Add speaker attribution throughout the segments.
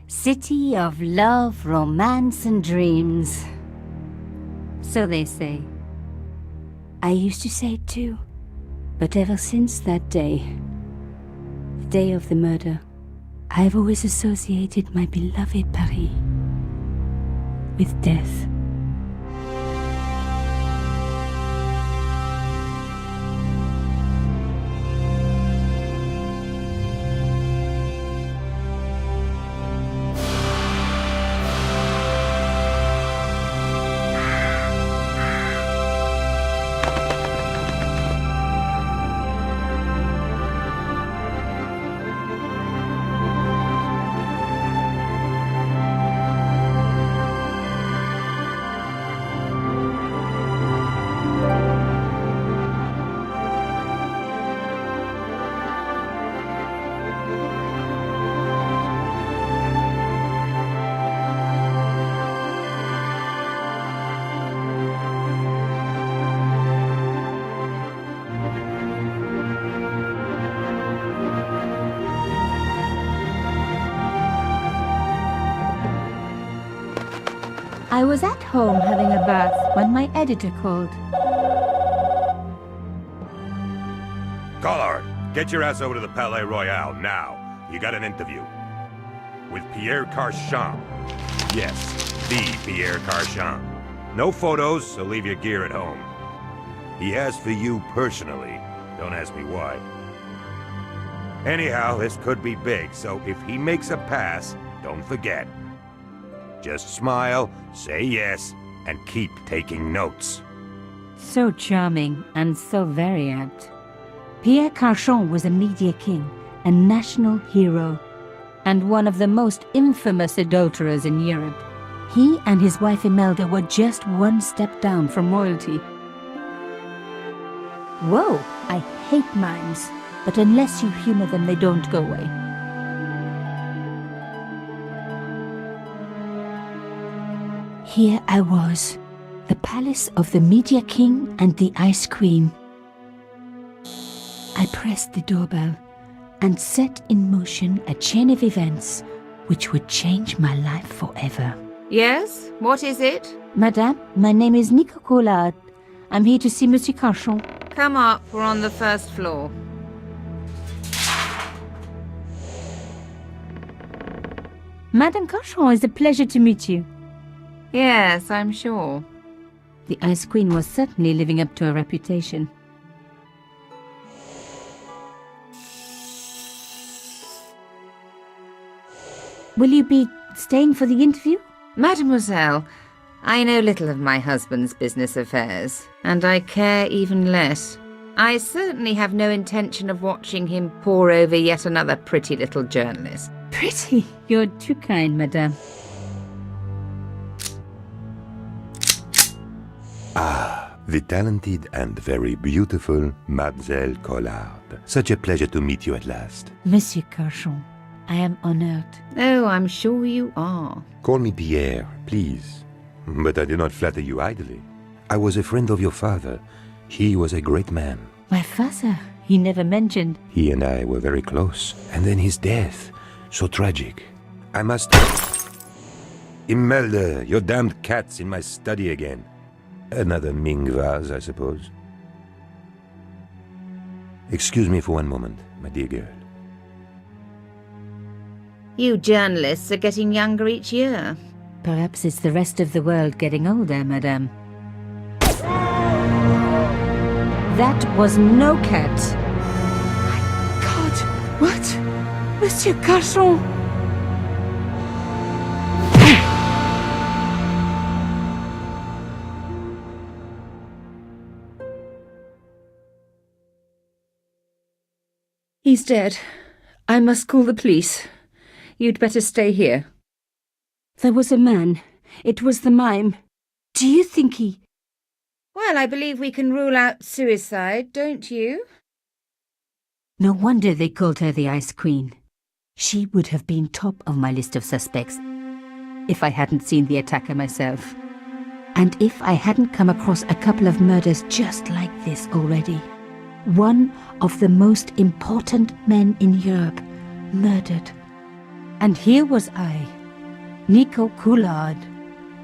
Speaker 1: City of love, romance, and dreams. So they say. I used to say it too. But ever since that day, the day of the murder, I've always associated my beloved Paris with death. I was at home having a bath when my editor called.
Speaker 2: Collard, get your ass over to the Palais Royale now. You got an interview. With Pierre Carchon. Yes, the Pierre Carchon. No photos, so leave your gear at home. He asked for you personally. Don't ask me why. Anyhow, this could be big, so if he makes a pass, don't forget. Just smile, say yes, and keep taking notes.
Speaker 1: So charming and so very apt. Pierre Carchon was a media king, a national hero, and one of the most infamous adulterers in Europe. He and his wife Imelda were just one step down from royalty. Whoa, I hate mimes, but unless you humor them, they don't go away. Here I was, the palace of the Media King and the Ice Queen. I pressed the doorbell and set in motion a chain of events which would change my life forever.
Speaker 3: Yes? What is it?
Speaker 1: Madame, my name is Nico. I'm here to see Monsieur Carchon.
Speaker 3: Come up, we're on the first floor.
Speaker 1: Madame Carchon, it's a pleasure to meet you.
Speaker 3: Yes, I'm sure.
Speaker 1: The Ice Queen was certainly living up to her reputation. Will you be staying for the interview?
Speaker 3: Mademoiselle, I know little of my husband's business affairs, and I care even less. I certainly have no intention of watching him pore over yet another pretty little journalist.
Speaker 1: Pretty? You're too kind, madame.
Speaker 2: Ah, the talented and very beautiful Mademoiselle Collard. Such a pleasure to meet you at last.
Speaker 1: Monsieur Carchon, I am honored.
Speaker 3: Oh, I'm sure you are.
Speaker 2: Call me Pierre, please. But I do not flatter you idly. I was a friend of your father. He was a great man.
Speaker 1: My father? He never mentioned.
Speaker 2: He and I were very close. And then his death. So tragic. I must... Imelda, your damned cat's in my study again. Another Ming vase, I suppose. Excuse me for one moment, my dear girl.
Speaker 3: You journalists are getting younger each year.
Speaker 1: Perhaps it's the rest of the world getting older, madame. That was no cat.
Speaker 4: My God, what? Monsieur Carchon!
Speaker 3: He's dead. I must call the police. You'd better stay here.
Speaker 1: There was a man. It was the mime. Do you think he...
Speaker 3: Well, I believe we can rule out suicide, don't you?
Speaker 1: No wonder they called her the Ice Queen. She would have been top of my list of suspects if I hadn't seen the attacker myself. And if I hadn't come across a couple of murders just like this already. One of the most important men in Europe murdered. And here was I, Nico Coulard,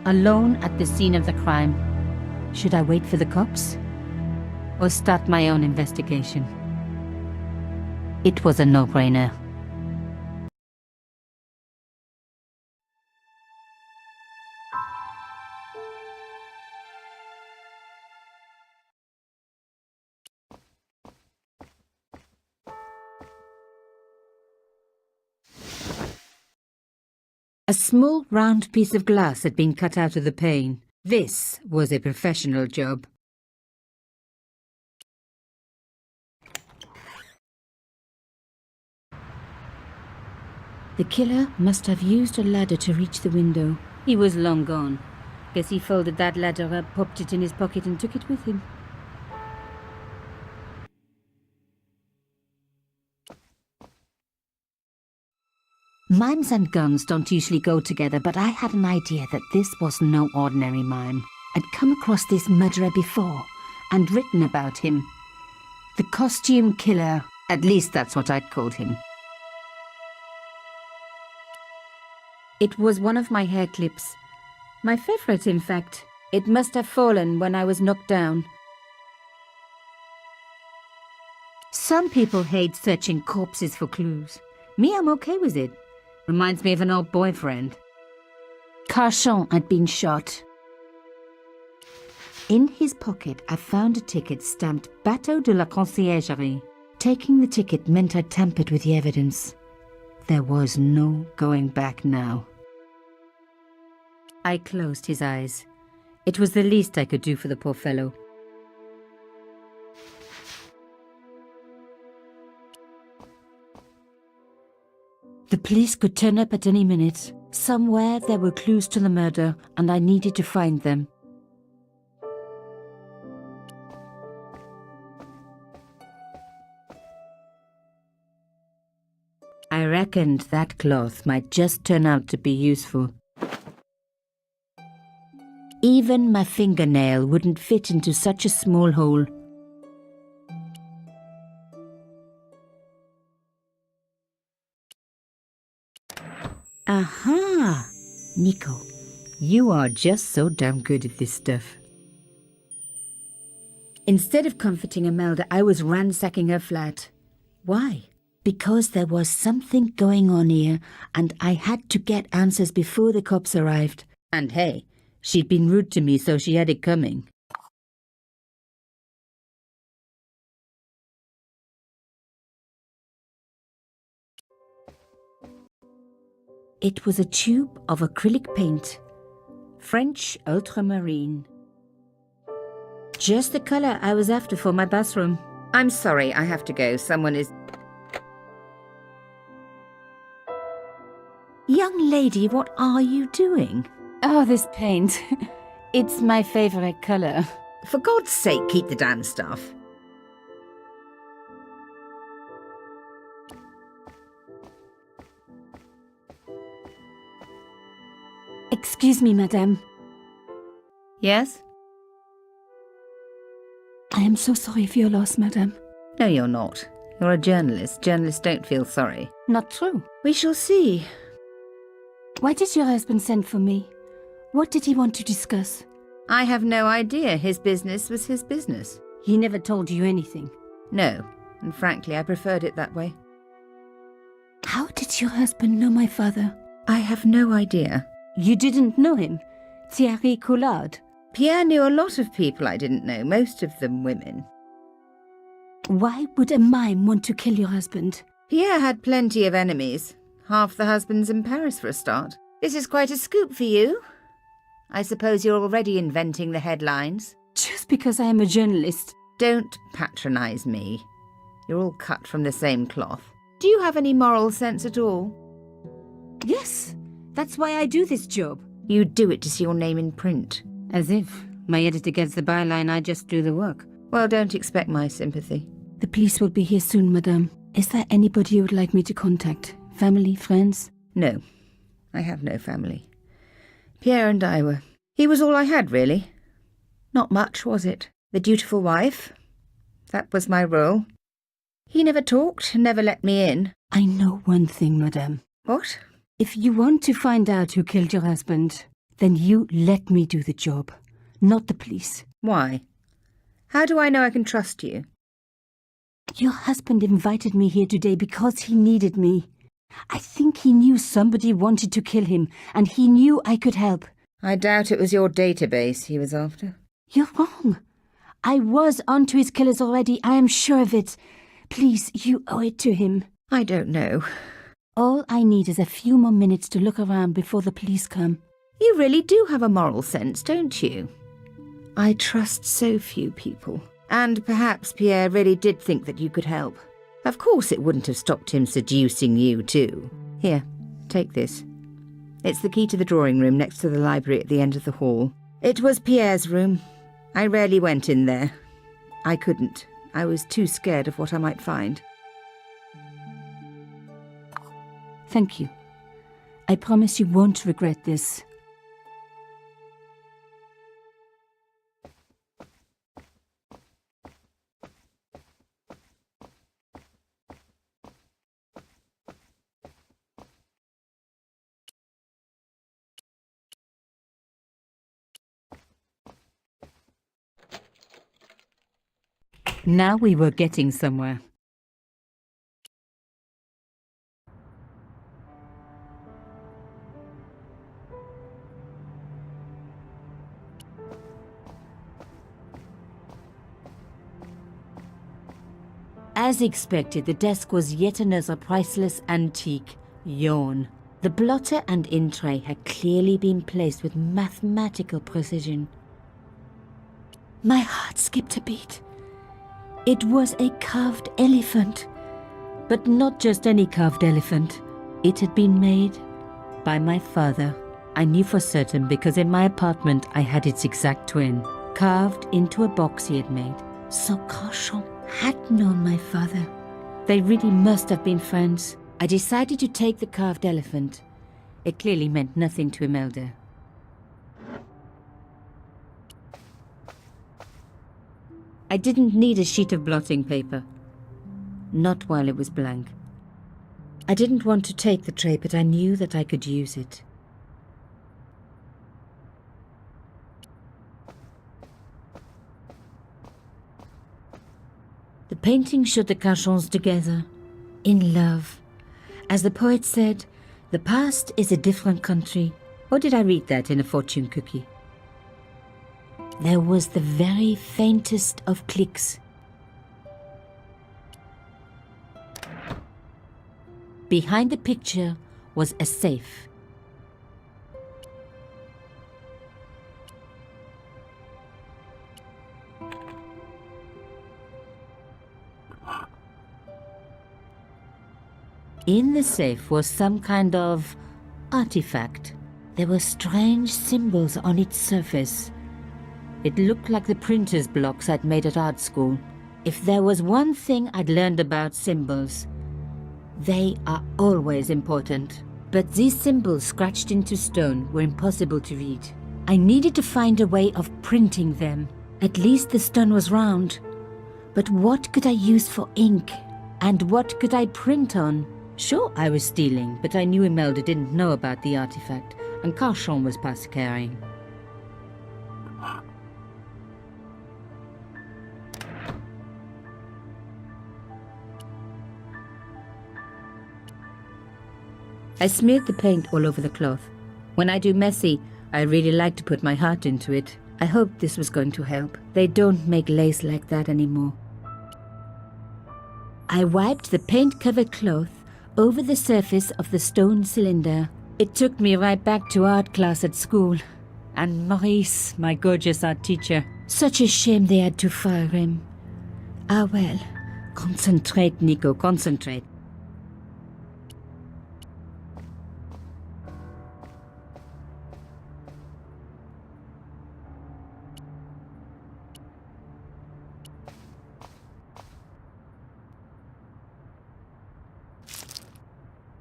Speaker 1: alone at the scene of the crime. Should I wait for the cops? Or start my own investigation? It was a no-brainer. A small round piece of glass had been cut out of the pane. This was a professional job. The killer must have used a ladder to reach the window. He was long gone. Guess he folded that ladder up, popped it in his pocket and took it with him. Mimes and guns don't usually go together, but I had an idea that this was no ordinary mime. I'd come across this murderer before and written about him. The costume killer, at least that's what I'd called him. It was one of my hair clips. My favorite, in fact. It must have fallen when I was knocked down. Some people hate searching corpses for clues. Me, I'm okay with it. Reminds me of an old boyfriend. Carchon had been shot. In his pocket, I found a ticket stamped Bateau de la Conciergerie. Taking the ticket meant I tampered with the evidence. There was no going back now. I closed his eyes. It was the least I could do for the poor fellow. The police could turn up at any minute. Somewhere there were clues to the murder, and I needed to find them. I reckoned that cloth might just turn out to be useful. Even my fingernail wouldn't fit into such a small hole. Aha! Nico, you are just so damn good at this stuff. Instead of comforting Imelda, I was ransacking her flat. Why? Because there was something going on here, and I had to get answers before the cops arrived. And hey, she'd been rude to me, so she had it coming. It was a tube of acrylic paint. French ultramarine. Just the colour I was after for my bathroom.
Speaker 3: I'm sorry, I have to go. Someone is...
Speaker 1: Young lady, what are you doing? Oh, this paint. It's my favourite colour.
Speaker 3: For God's sake, keep the damn stuff.
Speaker 1: Excuse me, madame.
Speaker 3: Yes?
Speaker 1: I am so sorry for your loss, madame.
Speaker 3: No, you're not. You're a journalist. Journalists don't feel sorry.
Speaker 1: Not true.
Speaker 3: We shall see.
Speaker 1: Why did your husband send for me? What did he want to discuss?
Speaker 3: I have no idea. His business was his business.
Speaker 1: He never told you anything.
Speaker 3: No, and frankly, I preferred it that way.
Speaker 1: How did your husband know my father?
Speaker 3: I have no idea.
Speaker 1: You didn't know him? Thierry Coulard?
Speaker 3: Pierre knew a lot of people I didn't know, most of them women.
Speaker 1: Why would a mime want to kill your husband?
Speaker 3: Pierre had plenty of enemies. Half the husbands in Paris for a start. This is quite a scoop for you. I suppose you're already inventing the headlines.
Speaker 1: Just because I am a journalist.
Speaker 3: Don't patronise me. You're all cut from the same cloth. Do you have any moral sense at all?
Speaker 1: Yes, that's why I do this job.
Speaker 3: You do it to see your name in print.
Speaker 1: As if my editor gets the byline, I just do the work.
Speaker 3: Well, don't expect my sympathy.
Speaker 1: The police will be here soon, madame. Is there anybody you would like me to contact? Family, friends?
Speaker 3: No, I have no family. Pierre and I were... He was all I had, really. Not much, was it? The dutiful wife. That was my role. He never talked, never let me in.
Speaker 1: I know one thing, madame.
Speaker 3: What?
Speaker 1: If you want to find out who killed your husband, then you let me do the job, not the police.
Speaker 3: Why? How do I know I can trust you?
Speaker 1: Your husband invited me here today because he needed me. I think he knew somebody wanted to kill him, and he knew I could help.
Speaker 3: I doubt it was your database he was after.
Speaker 1: You're wrong. I was onto his killers already, I am sure of it. Please, you owe it to him.
Speaker 3: I don't know.
Speaker 1: All I need is a few more minutes to look around before the police come.
Speaker 3: You really do have a moral sense, don't you? I trust so few people. And perhaps Pierre really did think that you could help. Of course it wouldn't have stopped him seducing you too. Here, take this. It's the key to the drawing room next to the library at the end of the hall. It was Pierre's room. I rarely went in there. I couldn't. I was too scared of what I might find.
Speaker 1: Thank you. I promise you won't regret this. Now we were getting somewhere. As expected, the desk was yet another priceless antique. Yawn. The blotter and in tray had clearly been placed with mathematical precision. My heart skipped a beat. It was a carved elephant. But not just any carved elephant. It had been made by my father. I knew for certain because in my apartment I had its exact twin, carved into a box he had made. So Carchon had known my father. They really must have been friends. I decided to take the carved elephant. It clearly meant nothing to Imelda. I didn't need a sheet of blotting paper. Not while it was blank. I didn't want to take the tray, but I knew that I could use it. The painting showed the Carchons together, in love. As the poet said, the past is a different country. Or did I read that in a fortune cookie? There was the very faintest of clicks. Behind the picture was a safe. In the safe was some kind of artifact. There were strange symbols on its surface. It looked like the printer's blocks I'd made at art school. If there was one thing I'd learned about symbols, they are always important. But these symbols scratched into stone were impossible to read. I needed to find a way of printing them. At least the stone was round. But what could I use for ink? And what could I print on? Sure, I was stealing, but I knew Imelda didn't know about the artifact, and Carchon was past caring. I smeared the paint all over the cloth. When I do messy, I really like to put my heart into it. I hoped this was going to help. They don't make lace like that anymore. I wiped the paint-covered cloth over the surface of the stone cylinder. It took me right back to art class at school. And Maurice, my gorgeous art teacher. Such a shame they had to fire him. Ah well, concentrate, Nico, concentrate.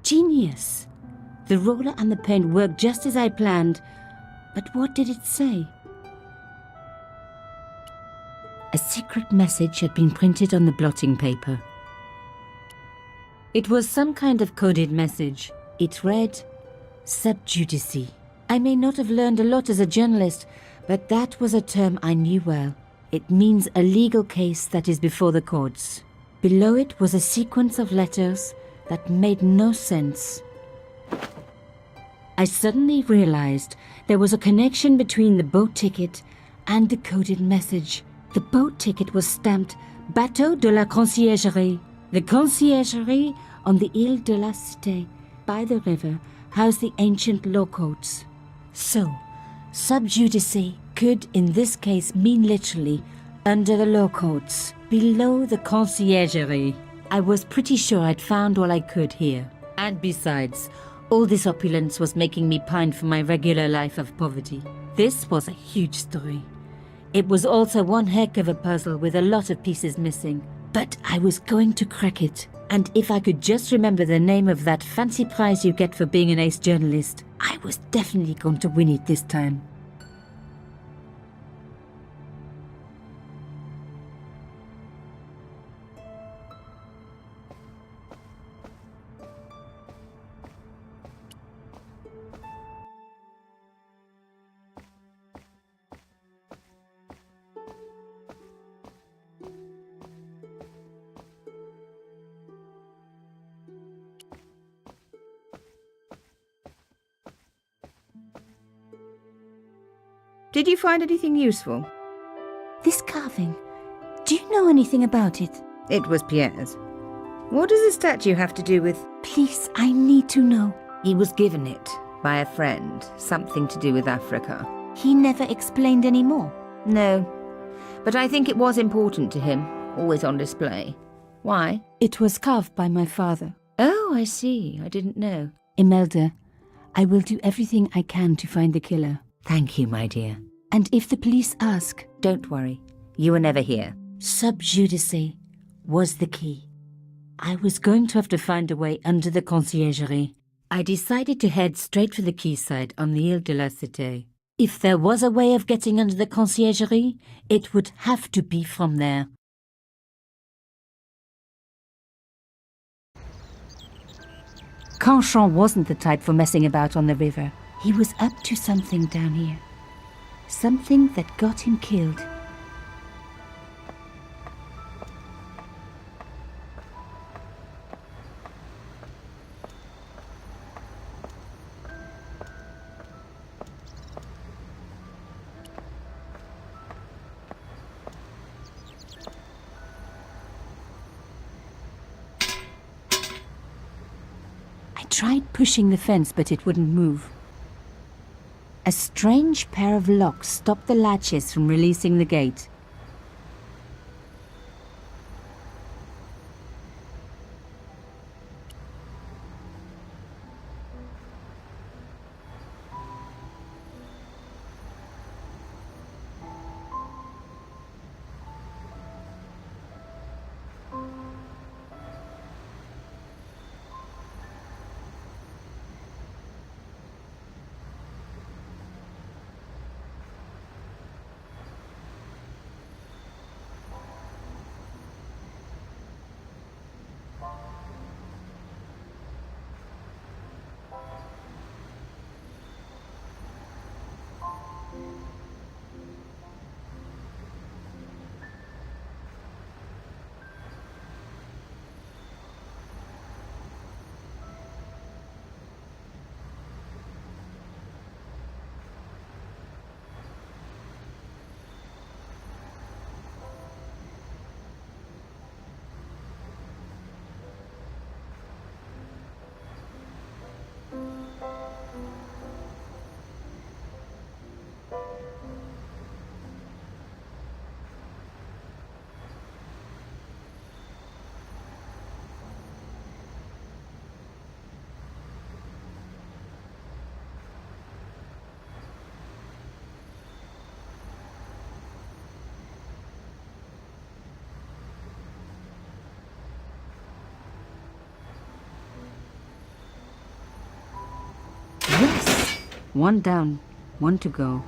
Speaker 1: Genius! The roller and the paint worked just as I planned, but what did it say? A secret message had been printed on the blotting paper. It was some kind of coded message. It read,
Speaker 5: Subjudice. I may not have learned a lot as a journalist, but that was a term I knew well. It means a legal case that is before the courts. Below it was a sequence of letters that made no sense. I suddenly realized there was a connection between the boat ticket and the coded message. The boat ticket was stamped Bateau de la Conciergerie. The conciergerie on the Ile de la Cité, by the river, housed the ancient law courts. So, subjudice could in this case mean literally under the law courts, below the conciergerie. I was pretty sure I'd found all I could here. And besides, all this opulence was making me pine for my regular life of poverty. This was a huge story. It was also one heck of a puzzle with a lot of pieces missing. But I was going to crack it. And if I could just remember the name of that fancy prize you get for being an ace journalist, I was definitely going to win it this time.
Speaker 3: Did you find anything useful?
Speaker 5: This carving, do you know anything about it?
Speaker 3: It was Pierre's. What does the statue have to do with...
Speaker 5: Please, I need to know.
Speaker 3: He was given it by a friend, something to do with Africa.
Speaker 5: He never explained any more.
Speaker 3: No, but I think it was important to him, always on display. Why?
Speaker 5: It was carved by my father.
Speaker 3: Oh, I see. I didn't know.
Speaker 5: Imelda, I will do everything I can to find the killer.
Speaker 3: Thank you, my dear.
Speaker 5: And if the police ask...
Speaker 3: Don't worry. You were never here.
Speaker 5: Subjudice was the key. I was going to have to find a way under the conciergerie. I decided to head straight for the Quayside on the Ile de la Cité. If there was a way of getting under the conciergerie, it would have to be from there. Carchon wasn't the type for messing about on the river. He was up to something down here. Something that got him killed. I tried pushing the fence, but it wouldn't move. A strange pair of locks stopped the latches from releasing the gate. Yes! One down, one to go.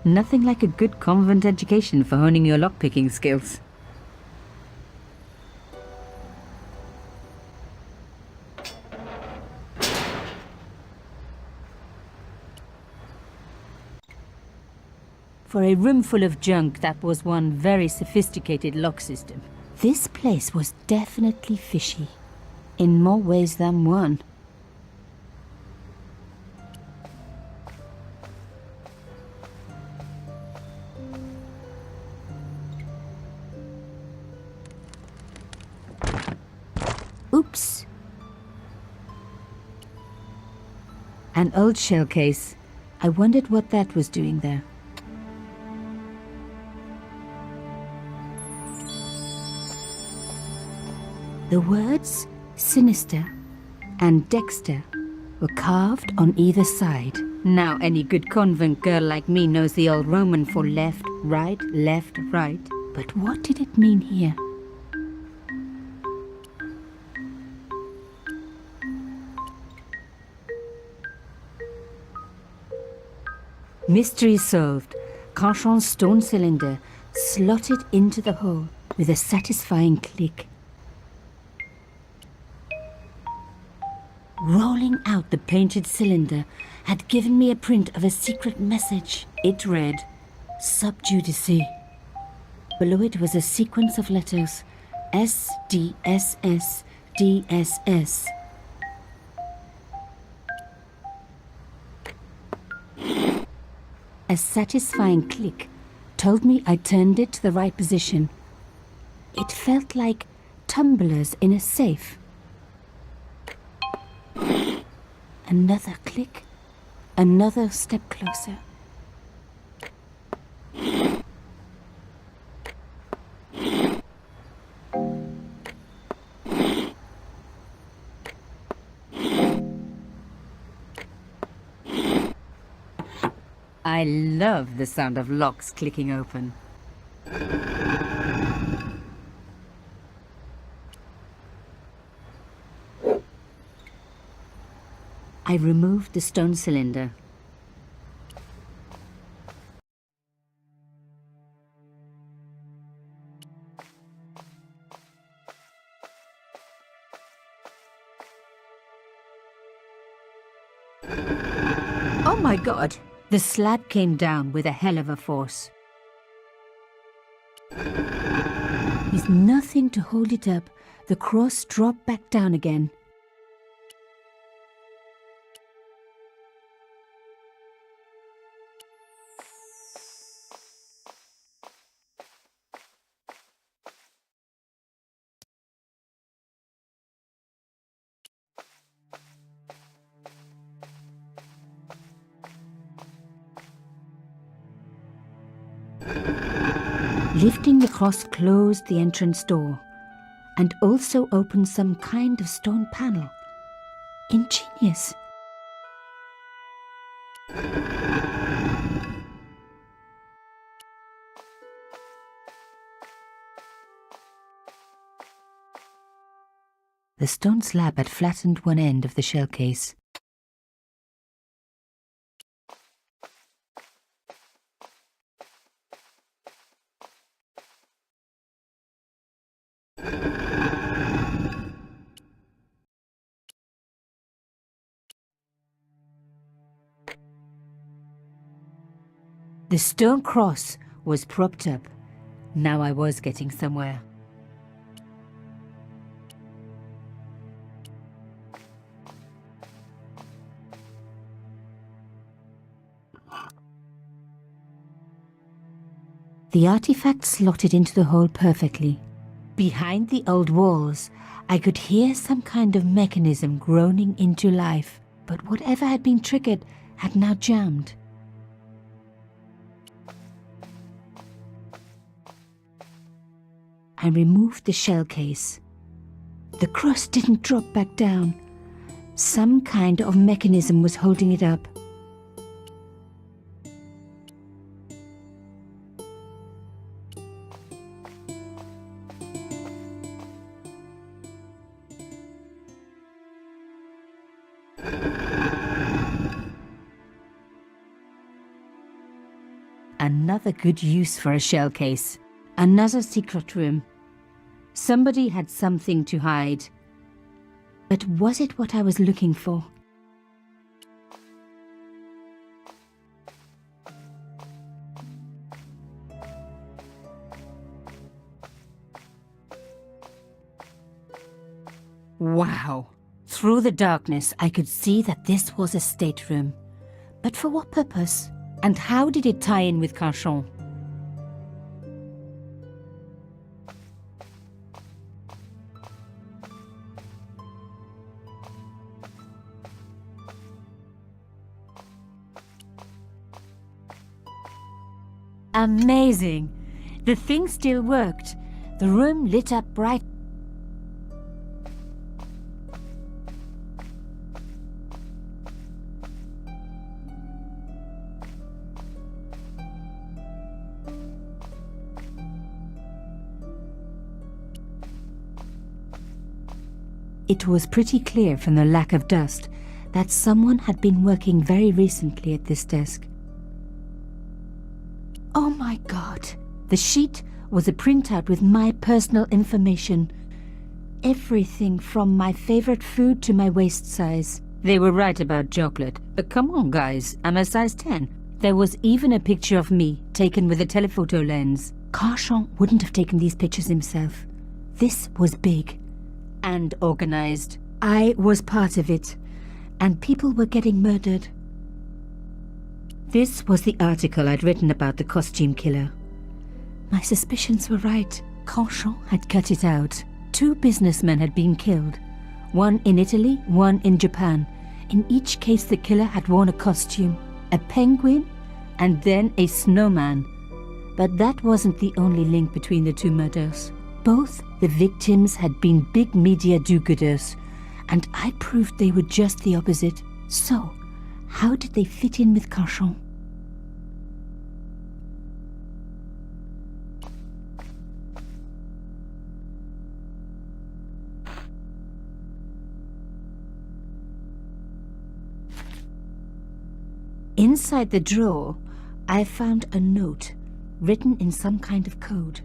Speaker 5: Nothing like a good convent education for honing your lockpicking skills. For a room full of junk, that was one very sophisticated lock system. This place was definitely fishy, in more ways than one. Oops. An old shell case. I wondered what that was doing there. The words sinister and Dexter were carved on either side. Now any good convent girl like me knows the old Roman for left, right. But what did it mean here? Mystery solved. Carchon's stone cylinder slotted into the hole with a satisfying click. Rolling out the painted cylinder had given me a print of a secret message. It read, Sub Judice. Below it was a sequence of letters, S, D, S, S, D, S, S. A satisfying click told me I turned it to the right position. It felt like tumblers in a safe. Another click, another step closer. I love the sound of locks clicking open. I removed the stone cylinder. Oh my God! The slab came down with a hell of a force. With nothing to hold it up, the cross dropped back down again. Lifting the cross closed the entrance door and also opened some kind of stone panel. Ingenious. The stone slab had flattened one end of the shell case. The stone cross was propped up. Now I was getting somewhere. The artifact slotted into the hole perfectly. Behind the old walls, I could hear some kind of mechanism groaning into life, but whatever had been triggered had now jammed. I removed the shell case. The cross didn't drop back down. Some kind of mechanism was holding it up. Another good use for a shell case. Another secret room. Somebody had something to hide. But was it what I was looking for? Wow! Through the darkness, I could see that this was a stateroom. But for what purpose? And how did it tie in with Carchon? Amazing! The thing still worked. The room lit up bright. It was pretty clear from the lack of dust that someone had been working very recently at this desk. Oh my God! The sheet was a printout with my personal information. Everything from my favorite food to my waist size. They were right about chocolate, but come on guys, I'm a size 10. There was even a picture of me, taken with a telephoto lens. Carchon wouldn't have taken these pictures himself. This was big. And organized. I was part of it, and people were getting murdered. This was the article I'd written about the costume killer. My suspicions were right. Carchon had cut it out. 2 businessmen had been killed. One in Italy, one in Japan. In each case the killer had worn a costume. A penguin, and then a snowman. But that wasn't the only link between the 2 murders. Both the victims had been big media do-gooders, and I proved they were just the opposite. So, how did they fit in with Carchon? Inside the drawer, I found a note written in some kind of code.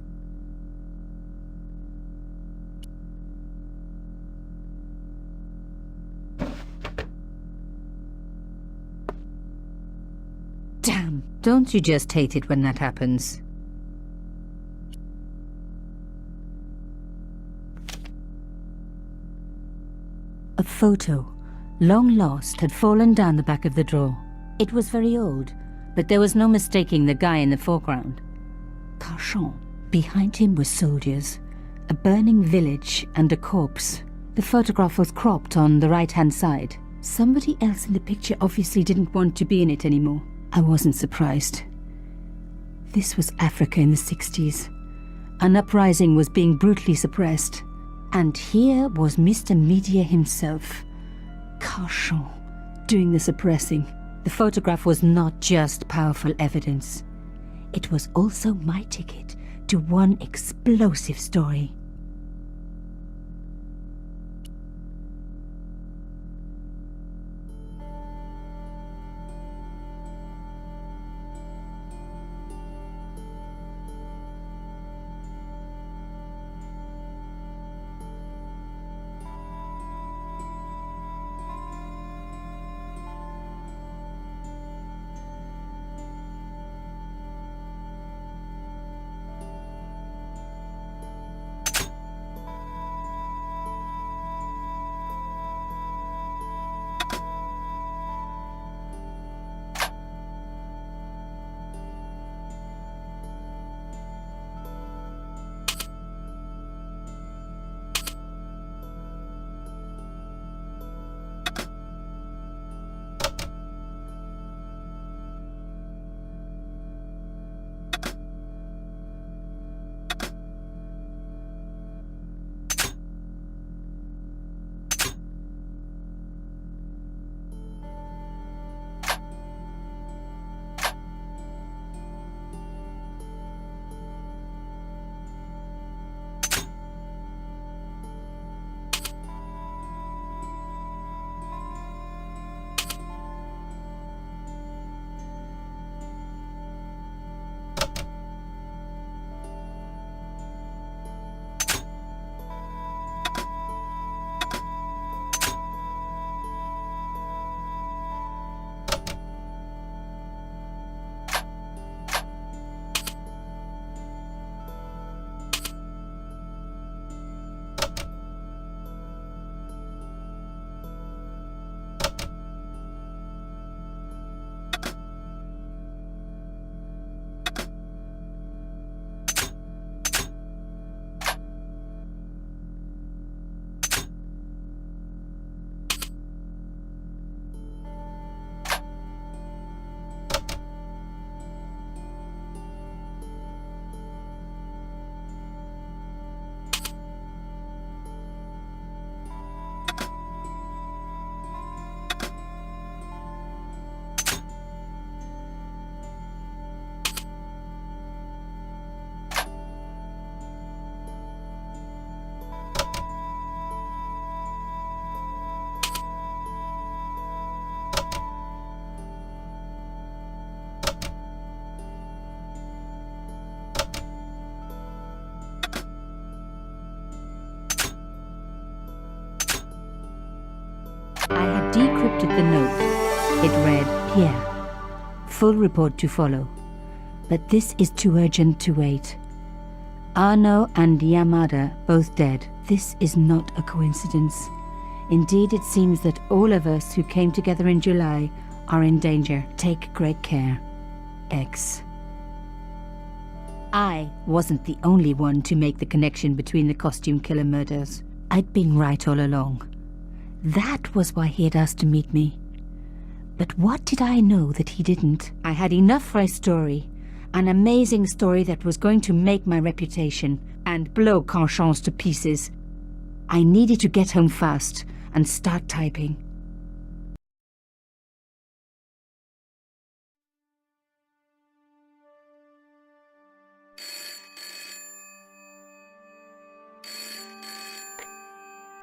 Speaker 5: Damn, don't you just hate it when that happens? A photo, long lost, had fallen down the back of the drawer. It was very old, but there was no mistaking the guy in the foreground. Carchon. Behind him were soldiers, a burning village and a corpse. The photograph was cropped on the right-hand side. Somebody else in the picture obviously didn't want to be in it anymore. I wasn't surprised. This was Africa in the 60s. An uprising was being brutally suppressed. And here was Mr. Media himself, Carchon, doing the suppressing. The photograph was not just powerful evidence. It was also my ticket to one explosive story. decrypted the note. It read, Pierre, full report to follow. But this is too urgent to wait. Arno and Yamada both dead. This is not a coincidence. Indeed, it seems that all of us who came together in July are in danger. Take great care. X. I wasn't the only one to make the connection between the costume killer murders. I'd been right all along. That was why he had asked to meet me. But what did I know that he didn't? I had enough for a story. An amazing story that was going to make my reputation and blow Carchon's to pieces. I needed to get home fast and start typing.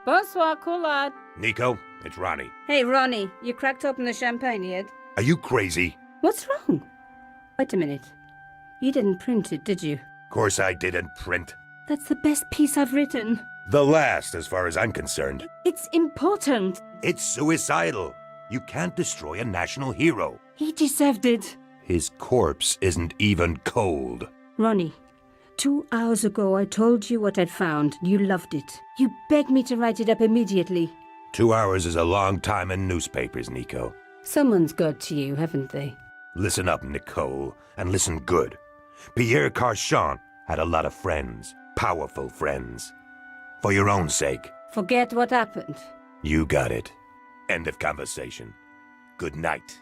Speaker 1: Bonsoir, Collard.
Speaker 2: Nico, it's Ronnie.
Speaker 1: Hey, Ronnie, you cracked open the champagne yet?
Speaker 2: Are you crazy?
Speaker 1: What's wrong? Wait a minute. You didn't print it, did you?
Speaker 2: Of course I didn't print.
Speaker 1: That's the best piece I've written.
Speaker 2: The last, as far as I'm concerned.
Speaker 1: It's important.
Speaker 2: It's suicidal. You can't destroy a national hero.
Speaker 1: He deserved it.
Speaker 2: His corpse isn't even cold.
Speaker 1: Ronnie, 2 hours ago I told you what I'd found. You loved it. You begged me to write it up immediately.
Speaker 2: 2 hours is a long time in newspapers, Nico.
Speaker 1: Someone's got to you, haven't they?
Speaker 2: Listen up, Nicole, and listen good. Pierre Carchon had a lot of friends. Powerful friends. For your own sake.
Speaker 1: Forget what happened.
Speaker 2: You got it. End of conversation. Good night.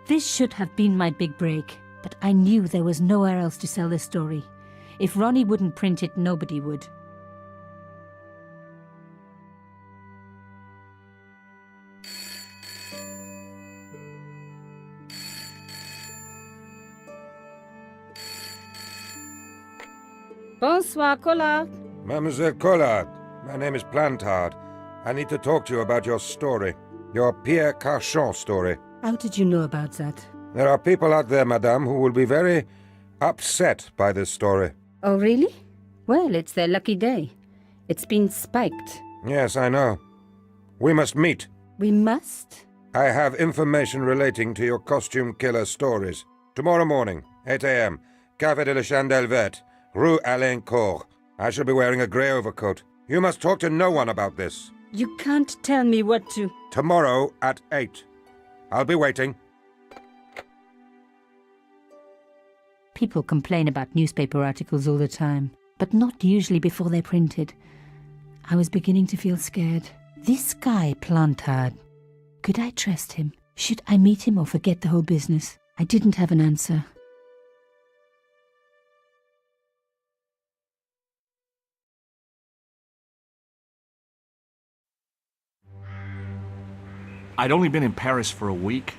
Speaker 5: This should have been my big break, but I knew there was nowhere else to sell this story. If Ronnie wouldn't print it, nobody would.
Speaker 1: Bonsoir, Collard.
Speaker 6: Mademoiselle Collard, my name is Plantard. I need to talk to you about your story. Your Pierre Carchon story.
Speaker 1: How did you know about that?
Speaker 6: There are people out there, madame, who will be very upset by this story.
Speaker 1: Oh, really? Well, it's their lucky day. It's been spiked.
Speaker 6: Yes, I know. We must meet.
Speaker 1: We must?
Speaker 6: I have information relating to your costume killer stories. Tomorrow morning, 8 a.m., Café de la Chandelle Verte, Rue Alain Court. I shall be wearing a grey overcoat. You must talk to no one about this.
Speaker 1: You can't tell me what to...
Speaker 6: Tomorrow at 8. I'll be waiting.
Speaker 5: People complain about newspaper articles all the time, but not usually before they're printed. I was beginning to feel scared. This guy, Plantard. Could I trust him? Should I meet him or forget the whole business? I didn't have an answer.
Speaker 7: I'd only been in Paris for a week,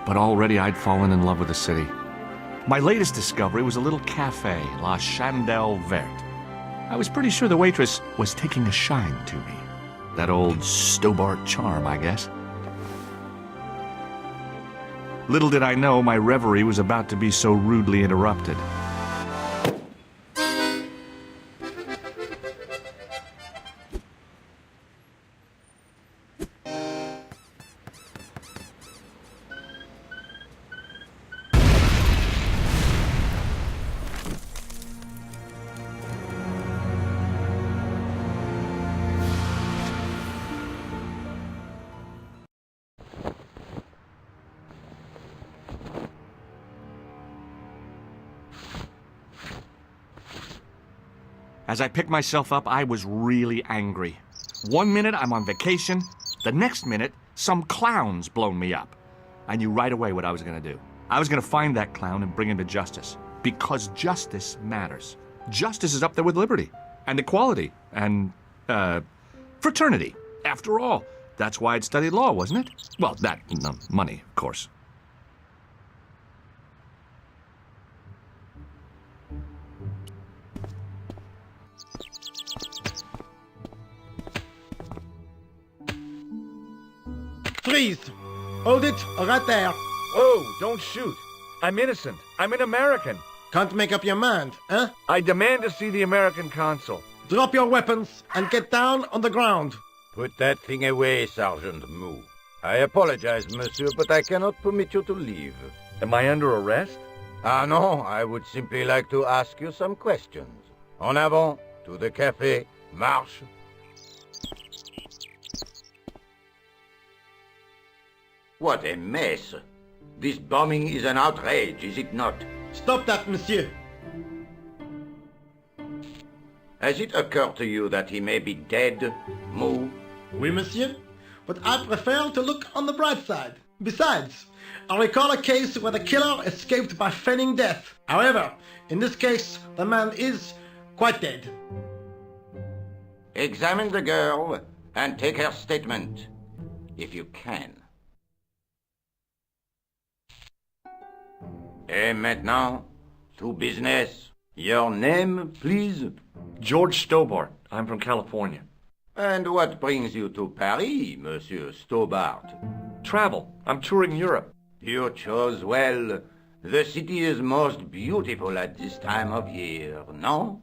Speaker 7: but already I'd fallen in love with the city. My latest discovery was a little cafe, La Chandelle Verte. I was pretty sure the waitress was taking a shine to me. That old Stobart charm, I guess. Little did I know my reverie was about to be so rudely interrupted. As I picked myself up, I was really angry. 1 minute I'm on vacation, the next minute some clown's blown me up. I knew right away what I was going to do. I was going to find that clown and bring him to justice. Because justice matters. Justice is up there with liberty, and equality, and, fraternity. After all, that's why I'd studied law, wasn't it? Well, that, money, of course.
Speaker 8: Freeze! Hold it, right there.
Speaker 9: Oh, don't shoot. I'm innocent. I'm an American.
Speaker 8: Can't make up your mind, huh?
Speaker 9: I demand to see the American consul.
Speaker 8: Drop your weapons and get down on the ground.
Speaker 10: Put that thing away, Sergeant Moo. I apologize, monsieur, but I cannot permit you to leave.
Speaker 9: Am I under arrest?
Speaker 10: Ah, no, I would simply like to ask you some questions. En avant, to the café, marche. What a mess. This bombing is an outrage, is it not?
Speaker 8: Stop that, monsieur.
Speaker 10: Has it occurred to you that he may be dead, Moo?
Speaker 8: Oui, monsieur. But I prefer to look on the bright side. Besides, I recall a case where the killer escaped by feigning death. However, in this case, the man is quite dead.
Speaker 10: Examine the girl and take her statement, if you can. Et maintenant, to business. Your name, please?
Speaker 9: George Stobart. I'm from California.
Speaker 10: And what brings you to Paris, Monsieur Stobart?
Speaker 9: Travel. I'm touring Europe.
Speaker 10: You chose well. The city is most beautiful at this time of year, no?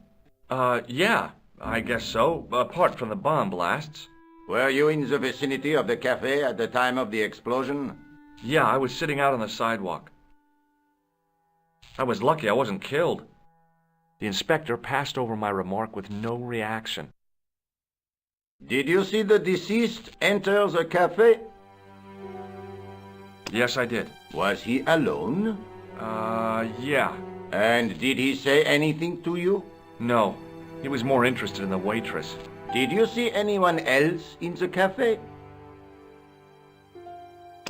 Speaker 9: Yeah, I guess so, apart from the bomb blasts.
Speaker 10: Were you in the vicinity of the cafe at the time of the explosion?
Speaker 9: Yeah, I was sitting out on the sidewalk. I was lucky I wasn't killed. The inspector passed over my remark with no reaction.
Speaker 10: Did you see the deceased enter the cafe?
Speaker 9: Yes, I did.
Speaker 10: Was he alone?
Speaker 9: Yeah.
Speaker 10: And did he say anything to you?
Speaker 9: No. He was more interested in the waitress.
Speaker 10: Did you see anyone else in the cafe?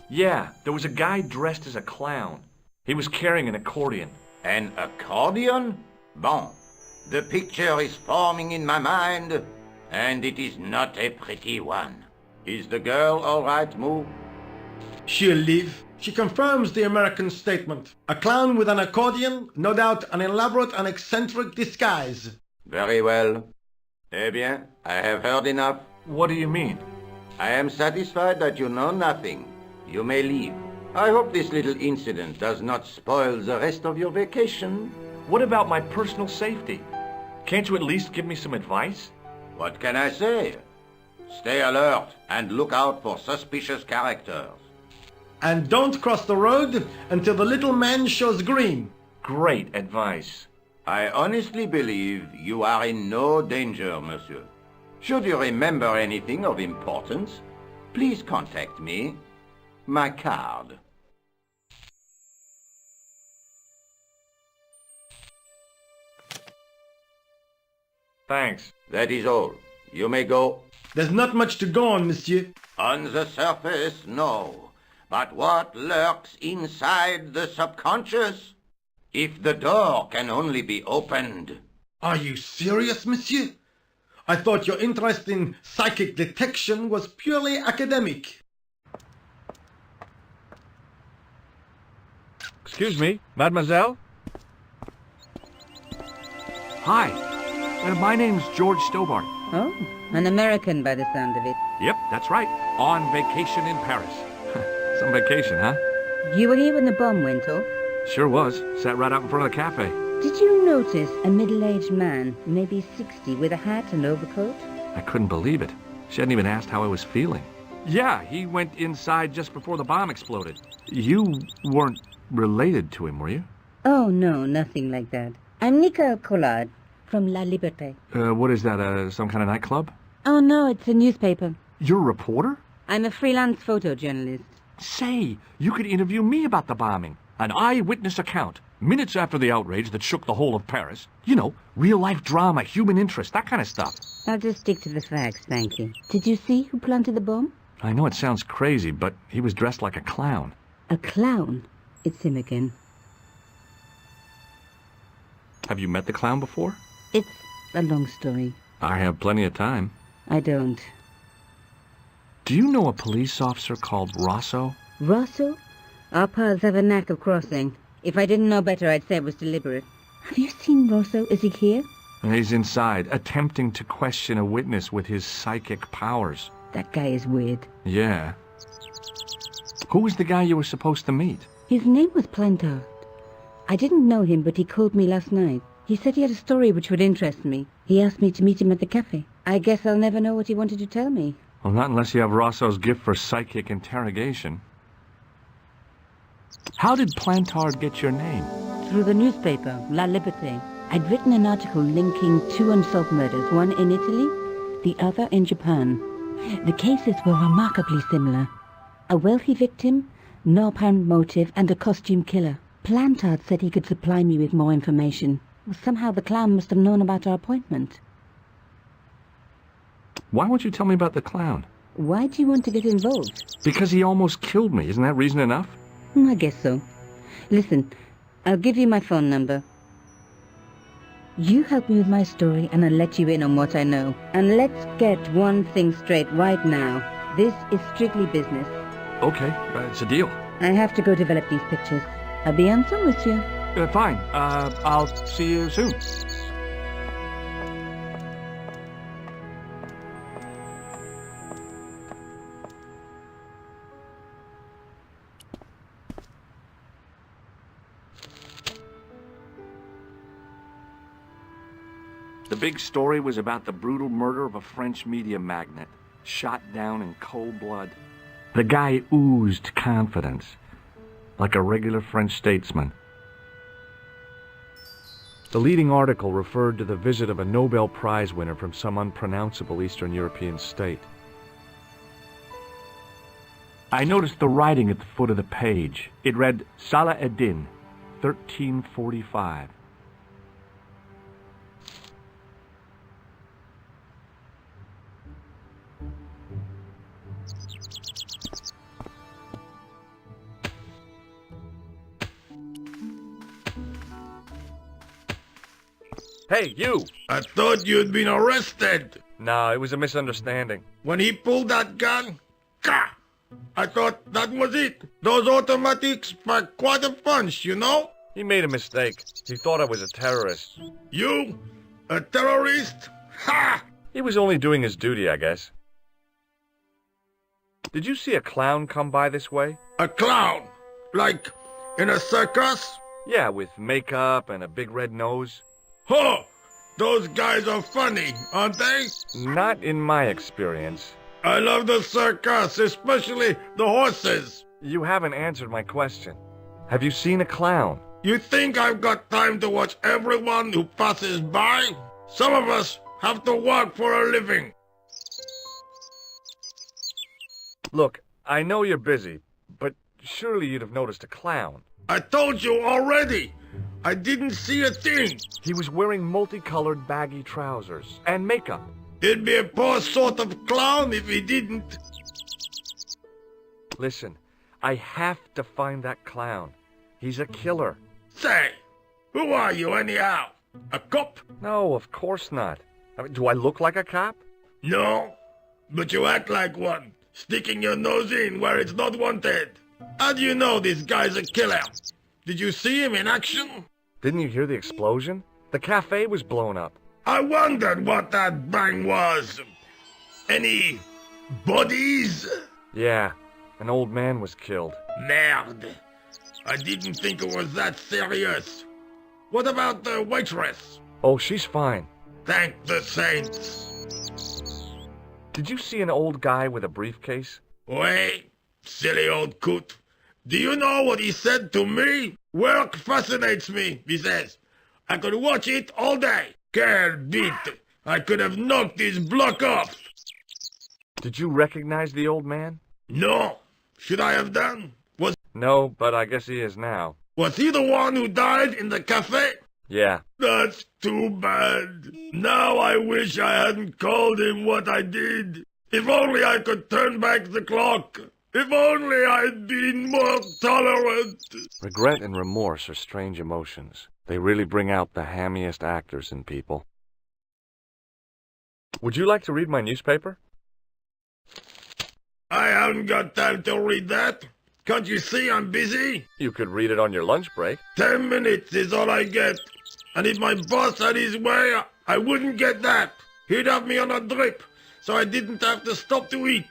Speaker 9: Yeah, there was a guy dressed as a clown. He was carrying an accordion.
Speaker 10: An accordion? Bon. The picture is forming in my mind, and it is not a pretty one. Is the girl all right, Moo?
Speaker 8: She'll live. She confirms the American statement. A clown with an accordion, no doubt an elaborate and eccentric disguise.
Speaker 10: Very well. Eh bien, I have heard enough.
Speaker 9: What do you mean?
Speaker 10: I am satisfied that you know nothing. You may leave. I hope this little incident does not spoil the rest of your vacation.
Speaker 9: What about my personal safety? Can't you at least give me some advice?
Speaker 10: What can I say? Stay alert and look out for suspicious characters.
Speaker 8: And don't cross the road until the little man shows green.
Speaker 9: Great advice.
Speaker 10: I honestly believe you are in no danger, monsieur. Should you remember anything of importance, please contact me. My card.
Speaker 9: Thanks.
Speaker 10: That is all. You may go.
Speaker 8: There's not much to go on, monsieur.
Speaker 10: On the surface, no. But what lurks inside the subconscious? If the door can only be opened.
Speaker 8: Are you serious, monsieur? I thought your interest in psychic detection was purely academic.
Speaker 9: Excuse me, mademoiselle? Hi. My name's George Stobart.
Speaker 3: Oh, an American by the sound of it.
Speaker 7: Yep, that's right. On vacation in Paris. Some vacation, huh?
Speaker 3: You were here when the bomb went off?
Speaker 7: Sure was. Sat right out in front of the cafe.
Speaker 3: Did you notice a middle-aged man, maybe 60, with a hat and overcoat?
Speaker 7: I couldn't believe it. She hadn't even asked how I was feeling. Yeah, he went inside just before the bomb exploded. You weren't related to him, were you?
Speaker 3: Oh, no, nothing like that. I'm Nico Collard from La Liberté.
Speaker 7: What is that, some kind of nightclub?
Speaker 3: Oh, no, it's a newspaper.
Speaker 7: You're a reporter?
Speaker 3: I'm a freelance photojournalist.
Speaker 7: Say, you could interview me about the bombing. An eyewitness account. Minutes after the outrage that shook the whole of Paris. You know, real-life drama, human interest, that kind of stuff.
Speaker 3: I'll just stick to the facts, thank you. Did you see who planted the bomb?
Speaker 7: I know it sounds crazy, but he was dressed like a clown.
Speaker 3: A clown? It's him again.
Speaker 7: Have you met the clown before?
Speaker 3: It's a long story.
Speaker 7: I have plenty of time.
Speaker 3: I don't.
Speaker 7: Do you know a police officer called Rosso?
Speaker 3: Rosso? Our paths have a knack of crossing. If I didn't know better, I'd say it was deliberate. Have you seen Rosso? Is he here?
Speaker 7: He's inside, attempting to question a witness with his psychic powers.
Speaker 3: That guy is weird.
Speaker 7: Yeah. Who was the guy you were supposed to meet?
Speaker 3: His name was Plantard. I didn't know him, but he called me last night. He said he had a story which would interest me. He asked me to meet him at the cafe. I guess I'll never know what he wanted to tell me.
Speaker 9: Well, not unless you have Rosso's gift for psychic interrogation. How did Plantard get your name?
Speaker 5: Through the newspaper, La Liberté. I'd written an article linking two unsolved murders, one in Italy, the other in Japan. The cases were remarkably similar. A wealthy victim, no apparent motive, and a costume killer. Plantard said he could supply me with more information. Somehow the clown must have known about our appointment.
Speaker 9: Why won't you tell me about the clown?
Speaker 5: Why do you want to get involved?
Speaker 9: Because he almost killed me. Isn't that reason enough?
Speaker 5: I guess so. Listen, I'll give you my phone number. You help me with my story and I'll let you in on what I know. And let's get one thing straight right now. This is strictly business.
Speaker 9: Okay, it's a deal.
Speaker 5: I have to go develop these pictures. À bientôt, monsieur.
Speaker 9: Fine. I'll see you soon. The big story was about the brutal murder of a French media magnate, shot down in cold blood. The guy oozed confidence, like a regular French statesman. The leading article referred to the visit of a Nobel Prize winner from some unpronounceable Eastern European state. I noticed the writing at the foot of the page. It read, Salah Eddin, 1345. Hey, you!
Speaker 11: I thought you'd been arrested.
Speaker 9: No, it was a misunderstanding.
Speaker 11: When he pulled that gun, Ka! I thought that was it. Those automatics pack quite a punch, you know?
Speaker 9: He made a mistake. He thought I was a terrorist.
Speaker 11: You? A terrorist? Ha!
Speaker 9: He was only doing his duty, I guess. Did you see a clown come by this way?
Speaker 11: A clown? Like in a circus?
Speaker 9: Yeah, with makeup and a big red nose.
Speaker 11: Oh, those guys are funny, aren't they?
Speaker 9: Not in my experience.
Speaker 11: I love the circus, especially the horses.
Speaker 9: You haven't answered my question. Have you seen a clown?
Speaker 11: You think I've got time to watch everyone who passes by? Some of us have to work for a living.
Speaker 9: Look, I know you're busy, but surely you'd have noticed a clown.
Speaker 11: I told you already. I didn't see a thing.
Speaker 9: He was wearing multicolored baggy trousers and makeup.
Speaker 11: He'd be a poor sort of clown if he didn't.
Speaker 9: Listen, I have to find that clown. He's a killer.
Speaker 11: Say, who are you anyhow? A cop?
Speaker 9: No, of course not. I mean, do I look like a cop?
Speaker 11: No, but you act like one, sticking your nose in where it's not wanted. How do you know this guy's a killer? Did you see him in action?
Speaker 9: Didn't you hear the explosion? The cafe was blown up.
Speaker 11: I wondered what that bang was. Any bodies?
Speaker 9: Yeah, an old man was killed.
Speaker 11: Merde. I didn't think it was that serious. What about the waitress?
Speaker 9: Oh, she's fine.
Speaker 11: Thank the saints.
Speaker 9: Did you see an old guy with a briefcase?
Speaker 11: Wait, silly old coot. Do you know what he said to me? Work fascinates me, he says. I could watch it all day. Quelle bite. I could have knocked his block off.
Speaker 9: Did you recognize the old man?
Speaker 11: No. Should I have done?
Speaker 9: No, but I guess he is now.
Speaker 11: Was he the one who died in the cafe?
Speaker 9: Yeah.
Speaker 11: That's too bad. Now I wish I hadn't called him what I did. If only I could turn back the clock. If only I'd been more tolerant.
Speaker 9: Regret and remorse are strange emotions. They really bring out the hammiest actors in people. Would you like to read my newspaper?
Speaker 11: I haven't got time to read that. Can't you see I'm busy?
Speaker 9: You could read it on your lunch break.
Speaker 11: 10 minutes is all I get. And if my boss had his way, I wouldn't get that. He'd have me on a drip, so I didn't have to stop to eat.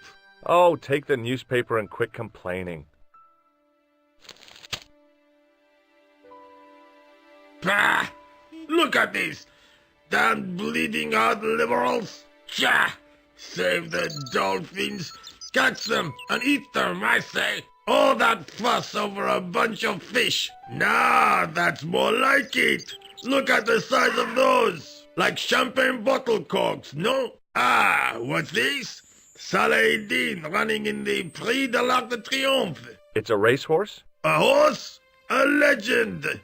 Speaker 9: Oh, take the newspaper and quit complaining.
Speaker 11: Pah! Look at this. Damn bleeding heart liberals. Tcha! Save the dolphins. Catch them and eat them, I say. All that fuss over a bunch of fish. Nah, that's more like it. Look at the size of those. Like champagne bottle corks, no? Ah, what's this? Saladin running in the Prix de l'Arc de Triomphe.
Speaker 9: It's a racehorse?
Speaker 11: A horse? A legend.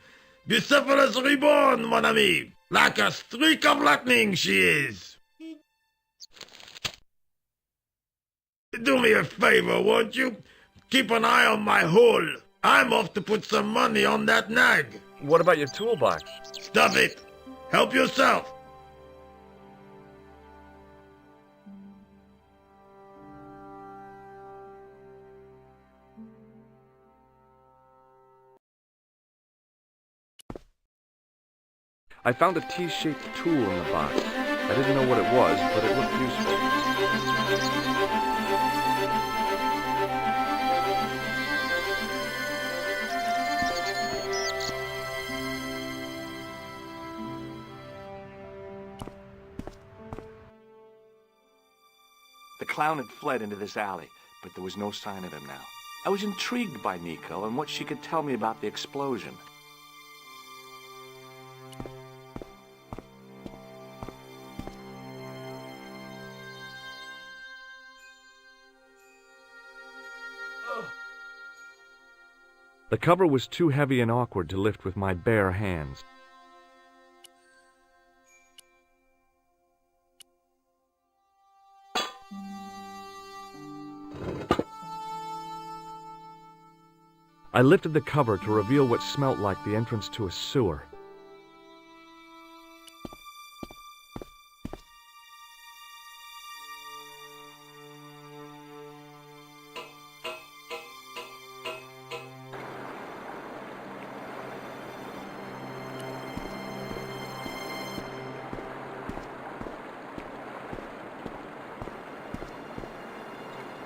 Speaker 11: Bucephalus reborn, mon ami. Like a streak of lightning she is. Do me a favor, won't you? Keep an eye on my hole. I'm off to put some money on that nag.
Speaker 9: What about your toolbox?
Speaker 11: Stuff it. Help yourself.
Speaker 9: I found a T-shaped tool in the box. I didn't know what it was, but it looked useful.
Speaker 7: The clown had fled into this alley, but there was no sign of him now. I was intrigued by Nico and what she could tell me about the explosion.
Speaker 9: The cover was too heavy and awkward to lift with my bare hands. I lifted the cover to reveal what smelt like the entrance to a sewer.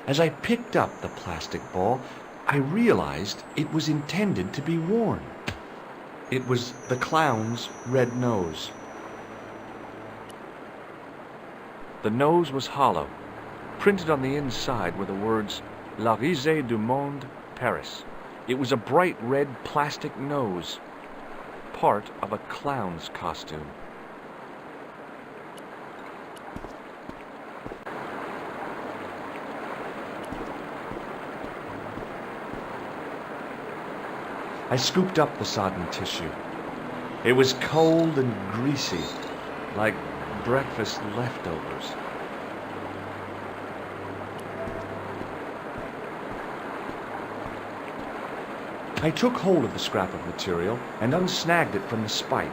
Speaker 7: As I picked up the plastic ball, I realized it was intended to be worn. It was the clown's red nose.
Speaker 9: The nose was hollow. Printed on the inside were the words, La Risée du Monde, Paris. It was a bright red plastic nose, part of a clown's costume.
Speaker 7: I scooped up the sodden tissue. It was cold and greasy, like breakfast leftovers. I took hold of the scrap of material and unsnagged it from the spike.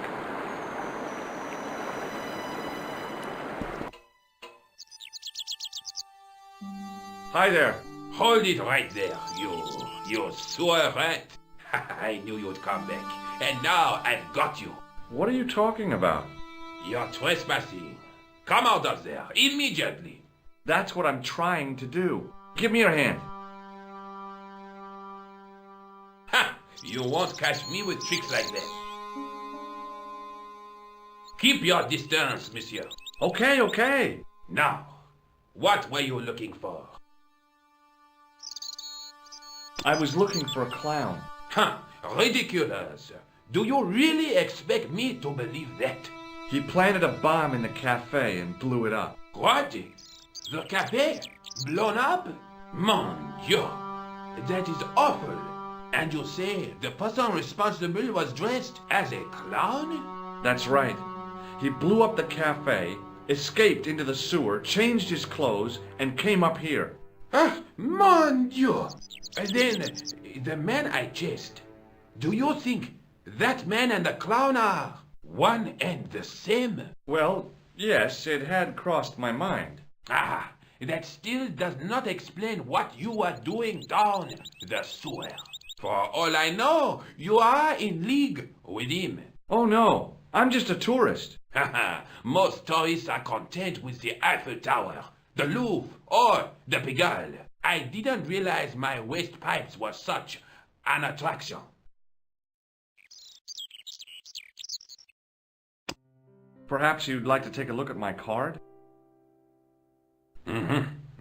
Speaker 9: Hi there.
Speaker 12: Hold it right there, you sewer rat. I knew you'd come back, and now I've got you.
Speaker 9: What are you talking about?
Speaker 12: You're trespassing. Come out of there, immediately.
Speaker 9: That's what I'm trying to do. Give me your hand.
Speaker 12: Ha! You won't catch me with tricks like that. Keep your distance, monsieur.
Speaker 9: Okay.
Speaker 12: Now, what were you looking for?
Speaker 7: I was looking for a clown.
Speaker 12: Huh, ridiculous. Do you really expect me to believe that?
Speaker 7: He planted a bomb in the cafe and blew it up.
Speaker 12: What? The cafe? Blown up? Mon Dieu! That is awful. And you say the person responsible was dressed as a clown?
Speaker 9: That's right. He blew up the cafe, escaped into the sewer, changed his clothes, and came up here.
Speaker 12: Ah, mon Dieu! Then, the man I chased, do you think that man and the clown are one and the same?
Speaker 9: Well, yes, it had crossed my mind.
Speaker 12: Ah, that still does not explain what you are doing down the sewer. For all I know, you are in league with him.
Speaker 9: Oh no, I'm just a tourist.
Speaker 12: Most tourists are content with the Eiffel Tower, the Louvre, or the Pigalle. I didn't realize my waste pipes were such an attraction.
Speaker 9: Perhaps you'd like to take a look at my card?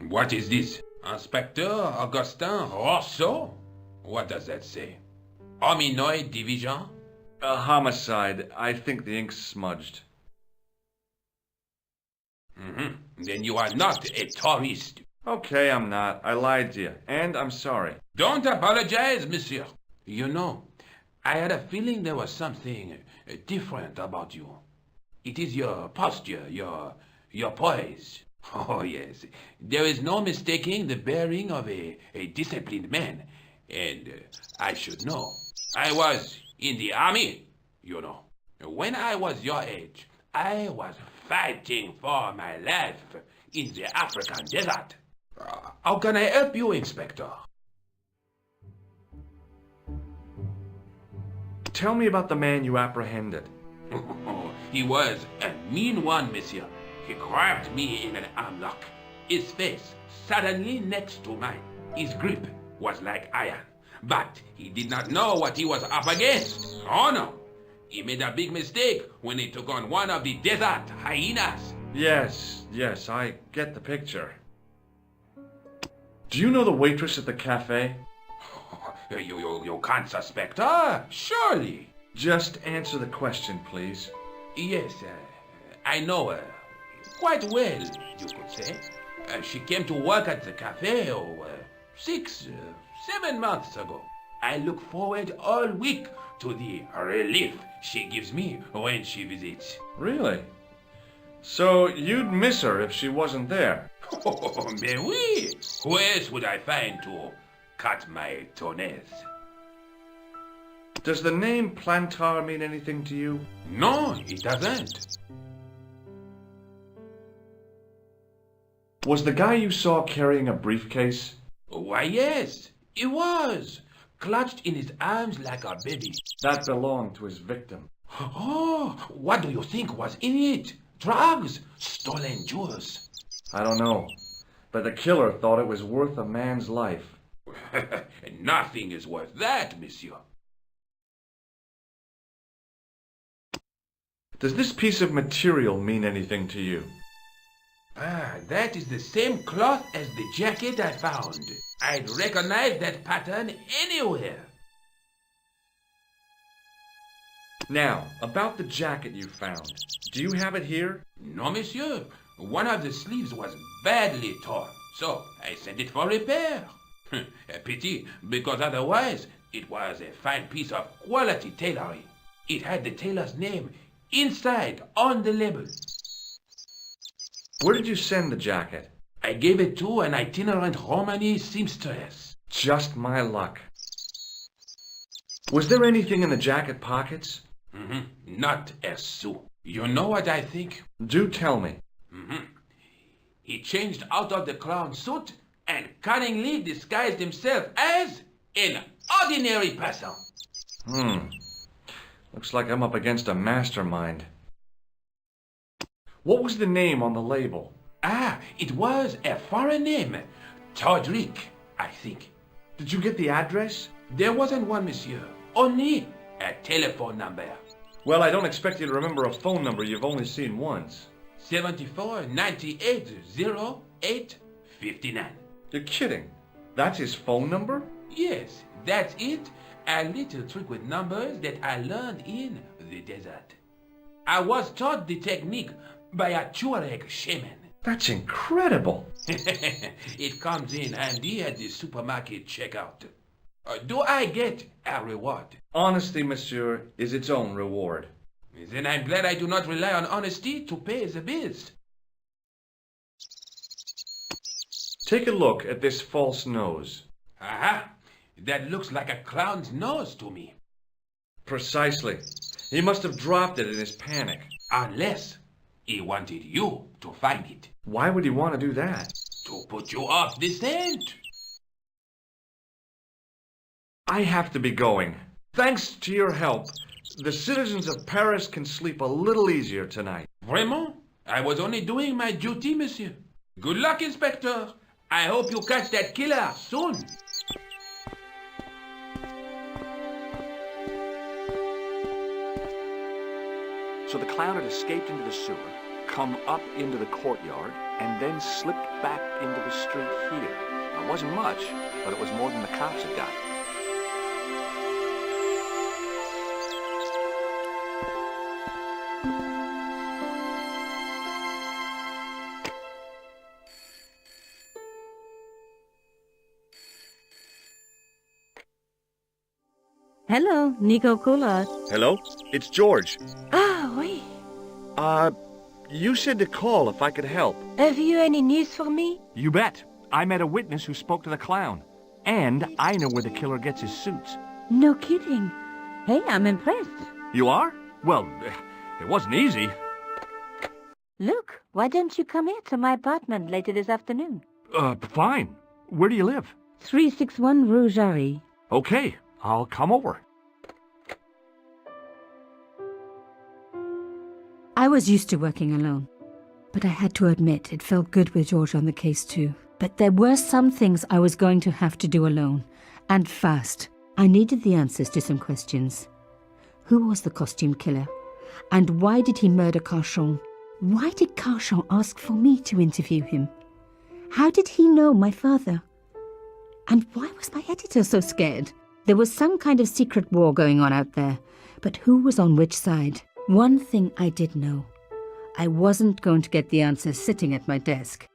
Speaker 12: What is this? Inspector Augustin Rousseau? What does that say? Hominoid Division?
Speaker 9: A homicide. I think the ink's smudged.
Speaker 12: Then you are not a tourist.
Speaker 9: Okay, I'm not. I lied to you, and I'm sorry.
Speaker 12: Don't apologize, monsieur. You know, I had a feeling there was something different about you. It is your posture, your poise. Oh, yes. There is no mistaking the bearing of a disciplined man. And I should know. I was in the army, you know. When I was your age, I was fighting for my life in the African desert. How can I help you, Inspector?
Speaker 9: Tell me about the man you apprehended.
Speaker 12: He was a mean one, monsieur. He grabbed me in an armlock. His face suddenly next to mine. His grip was like iron. But he did not know what he was up against. Oh no! He made a big mistake when he took on one of the desert hyenas.
Speaker 9: Yes, I get the picture. Do you know the waitress at the cafe?
Speaker 12: You can't suspect her, surely.
Speaker 9: Just answer the question, please.
Speaker 12: Yes, I know her. Quite well, you could say. She came to work at the cafe 7 months ago. I look forward all week to the relief she gives me when she visits.
Speaker 9: Really? So you'd miss her if she wasn't there?
Speaker 12: Oh, mais oui! Who else would I find to cut my toenails?
Speaker 9: Does the name Plantar mean anything to you?
Speaker 12: No, it doesn't.
Speaker 9: Was the guy you saw carrying a briefcase?
Speaker 12: Why, yes, he was. Clutched in his arms like a baby.
Speaker 9: That belonged to his victim.
Speaker 12: Oh, what do you think was in it? Drugs? Stolen jewels?
Speaker 9: I don't know, but the killer thought it was worth a man's life.
Speaker 12: Nothing is worth that, monsieur.
Speaker 9: Does this piece of material mean anything to you?
Speaker 12: That is the same cloth as the jacket I found. I'd recognize that pattern anywhere.
Speaker 9: Now, about the jacket you found. Do you have it here?
Speaker 12: No, monsieur. One of the sleeves was badly torn, so I sent it for repair. A pity, because otherwise it was a fine piece of quality tailoring. It had the tailor's name inside on the label.
Speaker 9: Where did you send the jacket?
Speaker 12: I gave it to an itinerant Romani seamstress.
Speaker 9: Just my luck. Was there anything in the jacket pockets?
Speaker 12: Not a sou. You know what I think?
Speaker 9: Do tell me.
Speaker 12: He changed out of the clown suit and cunningly disguised himself as an ordinary person.
Speaker 9: Looks like I'm up against a mastermind. What was the name on the label?
Speaker 12: It was a foreign name. Todrick, I think.
Speaker 9: Did you get the address?
Speaker 12: There wasn't one, monsieur. Only a telephone number.
Speaker 9: Well, I don't expect you to remember a phone number you've only seen once.
Speaker 12: 74 98 08 59.
Speaker 9: You're kidding. That's his phone number?
Speaker 12: Yes, that's it. A little trick with numbers that I learned in the desert. I was taught the technique by a Tuareg shaman.
Speaker 9: That's incredible.
Speaker 12: It comes in handy at the supermarket checkout. Do I get a reward?
Speaker 9: Honesty, monsieur, is its own reward.
Speaker 12: Then I'm glad I do not rely on honesty to pay the bills.
Speaker 9: Take a look at this false nose.
Speaker 12: Aha! That looks like a clown's nose to me.
Speaker 9: Precisely. He must have dropped it in his panic.
Speaker 12: Unless he wanted you to find it.
Speaker 9: Why would he want to do that?
Speaker 12: To put you off the scent.
Speaker 9: I have to be going. Thanks to your help, the citizens of Paris can sleep a little easier tonight.
Speaker 12: Vraiment? I was only doing my duty, monsieur. Good luck, Inspector. I hope you catch that killer soon.
Speaker 7: So the clown had escaped into the sewer,
Speaker 9: come up into the courtyard, and then slipped back into the street here. It wasn't much, but it was more than the cops had got.
Speaker 5: Hello, Nico Collard.
Speaker 9: Hello? It's George.
Speaker 4: Ah, oui.
Speaker 9: You said to call if I could help.
Speaker 4: Have you any news for me?
Speaker 9: You bet. I met a witness who spoke to the clown. And I know where the killer gets his suits.
Speaker 5: No kidding. Hey, I'm impressed.
Speaker 9: You are? Well, it wasn't easy.
Speaker 5: Look, why don't you come here to my apartment later this afternoon?
Speaker 9: Fine. Where do you live?
Speaker 5: 361 Rue Jarry.
Speaker 9: Okay, I'll come over.
Speaker 5: I was used to working alone, but I had to admit it felt good with George on the case too. But there were some things I was going to have to do alone, and fast. I needed the answers to some questions. Who was the costume killer? And why did he murder Carchon? Why did Carchon ask for me to interview him? How did he know my father? And why was my editor so scared? There was some kind of secret war going on out there, but who was on which side? One thing I did know. I wasn't going to get the answers sitting at my desk.